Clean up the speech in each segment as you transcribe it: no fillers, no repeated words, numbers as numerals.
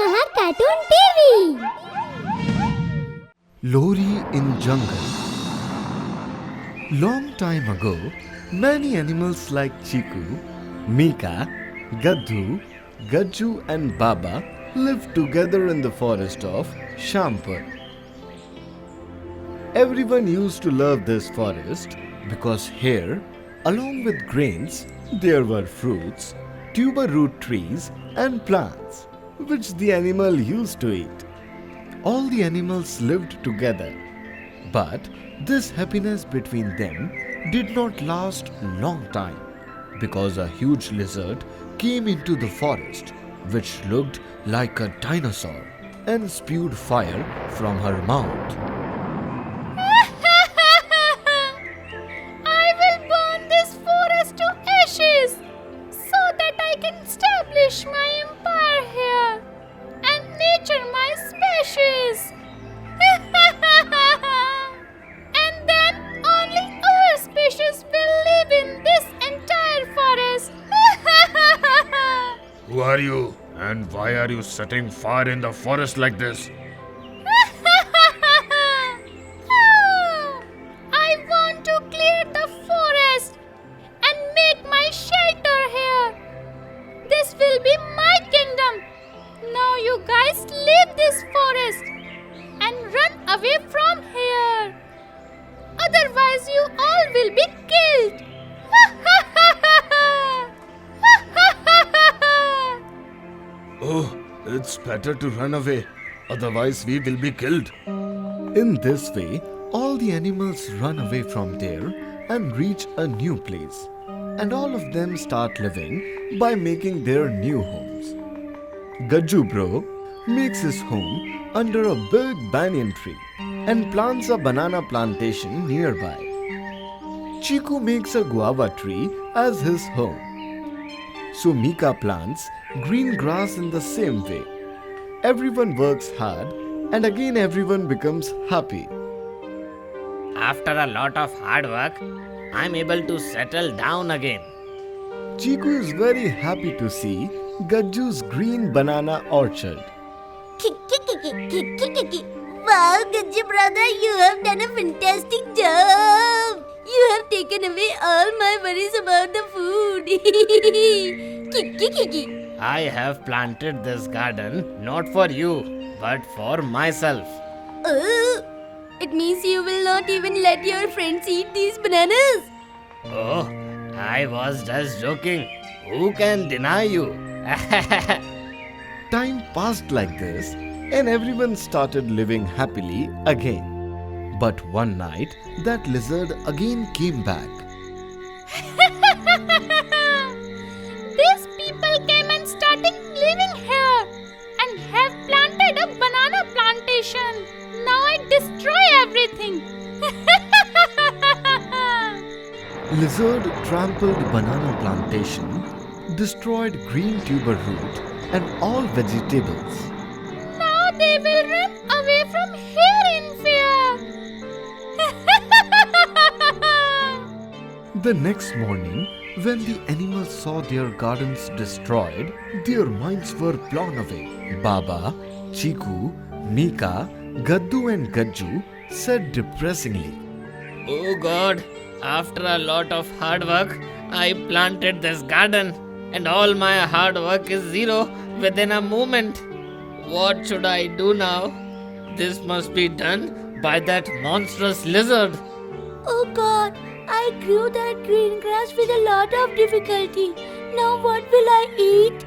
Maha Cartoon TV. Lohri in jungle. Long time ago, many animals like Chiku, Mika, Gaddu, Gajju and Baba lived together in the forest of Shampur. Everyone used to love this forest because here, along with grains, there were fruits, tuber root trees and plants which the animal used to eat. All the animals lived together, but this happiness between them did not last long time because a huge lizard came into the forest which looked like a dinosaur and spewed fire from her mouth. I will burn this forest to ashes so that I can establish my empire here and nurture my species. And then only our species will live in this entire forest. Who are you? And why are you setting fire in the forest like this? I want to clear the forest and make my shelter here. This will be my kingdom. Now you guys leave this forest and run away from here. Otherwise you all will be killed. Oh, it's better to run away. Otherwise we will be killed. In this way, all the animals run away from there and reach a new place. And all of them start living by making their new homes. Gajju bro makes his home under a big banyan tree and plants a banana plantation nearby. Chiku makes a guava tree as his home. So Mika plants green grass in the same way. Everyone works hard and again everyone becomes happy. After a lot of hard work, I'm able to settle down again. Chiku is very happy to see Gajju's green banana orchard. Wow, Gajju brother, you have done a fantastic job. You have taken away all my worries about the food. I have planted this garden not for you, but for myself. Oh, it means you will not even let your friends eat these bananas. Oh, I was just joking. Who can deny you? Time passed like this and everyone started living happily again. But one night, that lizard again came back. These people came and started living here and have planted a banana plantation. Now I destroy everything. Lizard trampled banana plantation, destroyed green tuber root and all vegetables. Now they will run away from here in fear. The next morning, when the animals saw their gardens destroyed, their minds were blown away. Baba, Chiku, Mika, Gaddu and Gajju said depressingly, Oh God, after a lot of hard work, I planted this garden and all my hard work is zero within a moment. What should I do now? This must be done by that monstrous lizard. Oh God, I grew that green grass with a lot of difficulty. Now what will I eat?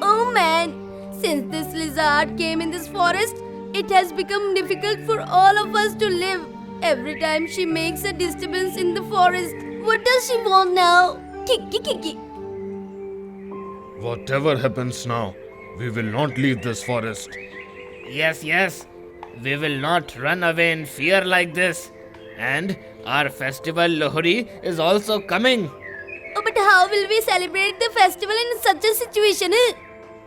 Oh man, since this lizard came in this forest, it has become difficult for all of us to live. Every time she makes a disturbance in the forest, what does she want now? Whatever happens now, we will not leave this forest. Yes, we will not run away in fear like this. And our festival Lohri is also coming. Oh, but how will we celebrate the festival in such a situation?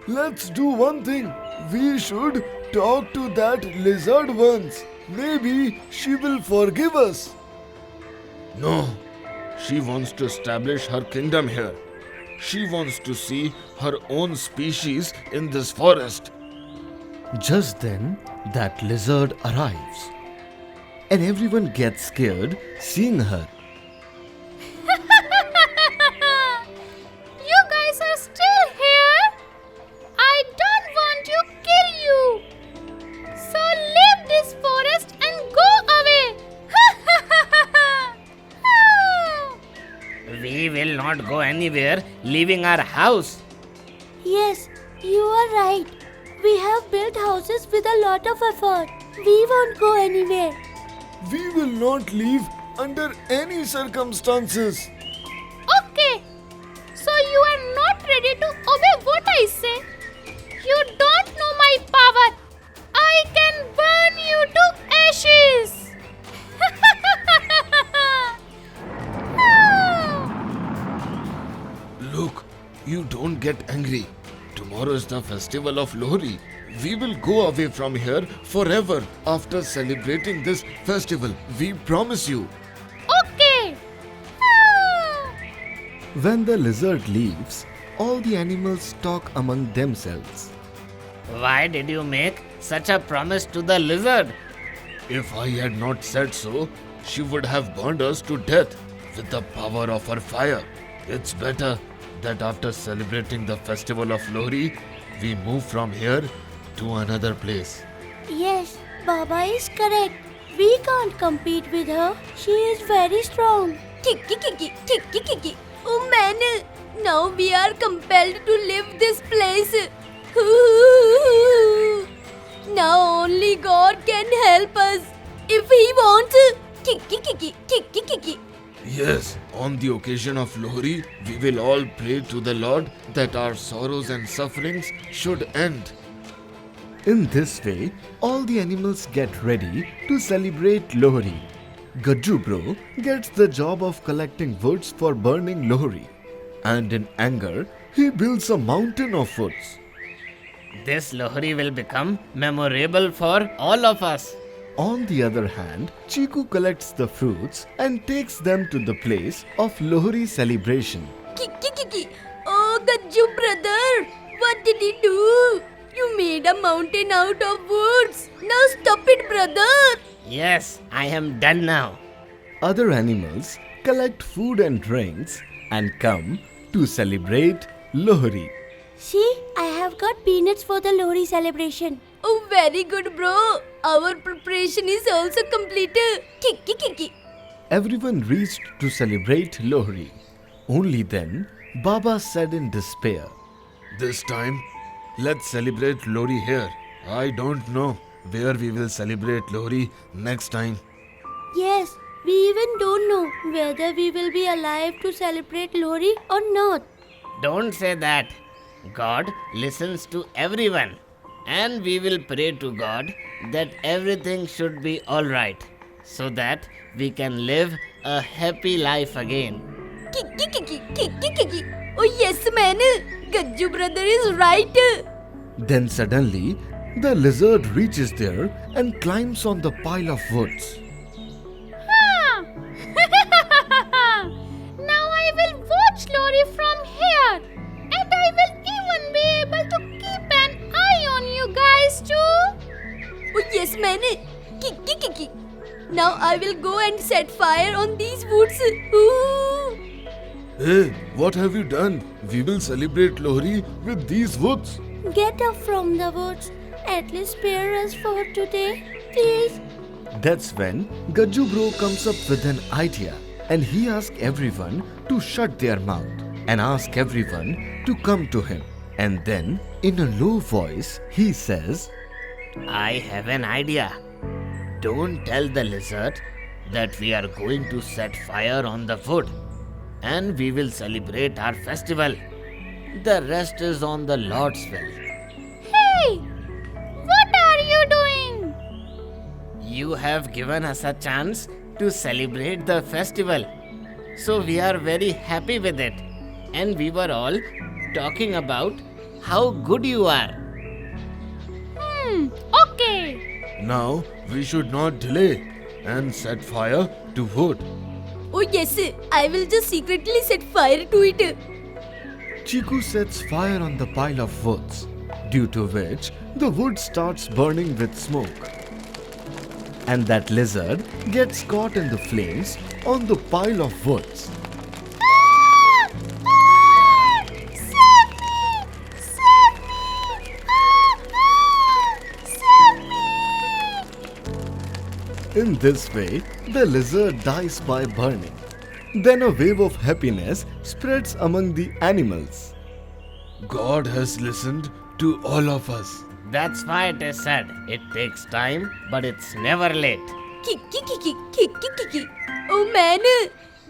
let's do one thing. We should talk to that lizard once. Maybe she will forgive us. No, she wants to establish her kingdom here. She wants to see her own species in this forest. Just then, that lizard arrives. And everyone gets scared seeing her. You guys are still here? I don't want to kill you. So leave this forest and go away. We will not go anywhere, leaving our house. Yes, you are right. We have built houses with a lot of effort. We won't go anywhere. We will not leave under any circumstances. Okay. So you are not ready to obey what I say? You don't know my power. I can burn you to ashes. Look, you don't get angry. Tomorrow is the festival of Lohri. We will go away from here forever after celebrating this festival. We promise you. Okay. When the lizard leaves, all the animals talk among themselves. Why did you make such a promise to the lizard? If I had not said so, she would have burned us to death with the power of her fire. It's better that after celebrating the festival of Lohri, we move from here to another place. Yes, Baba is correct. We can't compete with her. She is very strong. Kiki kiki, kiki kiki. Oh man, now we are compelled to leave this place. Now only God can help us. If He wants. Kiki kiki, kiki kiki. Yes, on the occasion of Lohri, we will all pray to the Lord that our sorrows and sufferings should end. In this way, all the animals get ready to celebrate Lohri. Gajju Bro gets the job of collecting woods for burning Lohri. And in anger, he builds a mountain of woods. This Lohri will become memorable for all of us. On the other hand, Chiku collects the fruits and takes them to the place of Lohri celebration. Kiki kiki. Oh, Gajju brother. What did he do? You made a mountain out of woods. Now stop it, brother. Yes, I am done now. Other animals collect food and drinks and come to celebrate Lohri. See, I have got peanuts for the Lohri celebration. Oh, very good, bro. Our preparation is also complete. Kiki kiki. Everyone reached to celebrate Lohri. Only then, Baba said in despair, This time, let's celebrate Lohri here. I don't know where we will celebrate Lohri next time. Yes, we even don't know whether we will be alive to celebrate Lohri or not. Don't say that. God listens to everyone. And we will pray to God that everything should be alright, so that we can live a happy life again. Kiki kiki, kiki kiki. Oh yes, man. Gajju brother is right. Then suddenly, the lizard reaches there and climbs on the pile of woods. Now I will watch Lohri from here. And I will even be able to keep an eye on you guys too. Oh yes, man. Kiki kiki. Now I will go and set fire on these woods. Ooh. Hey, what have you done? We will celebrate Lohri with these woods. Get up from the woods. At least spare us for today, please. That's when Gajju Bro comes up with an idea and he asks everyone to shut their mouth and ask everyone to come to him. And then, in a low voice, he says, I have an idea. Don't tell the lizard that we are going to set fire on the wood and we will celebrate our festival. The rest is on the Lord's will. Hey, what are you doing? You have given us a chance to celebrate the festival. So we are very happy with it. And we were all talking about how good you are. Okay. Now, we should not delay and set fire to wood. Oh yes, I will just secretly set fire to it. Chiku sets fire on the pile of woods, due to which the wood starts burning with smoke. And that lizard gets caught in the flames on the pile of woods. In this way, the lizard dies by burning. Then a wave of happiness spreads among the animals. God has listened to all of us. That's why it is said, it takes time, but it's never late. Oh man,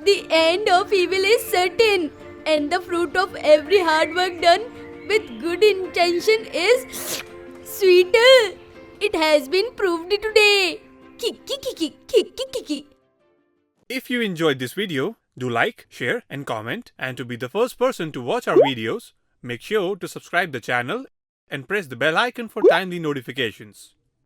the end of evil is certain, and the fruit of every hard work done with good intention is sweeter. It has been proved today. If you enjoyed this video, do like, share and comment, and to be the first person to watch our videos, make sure to subscribe the channel and press the bell icon for timely notifications.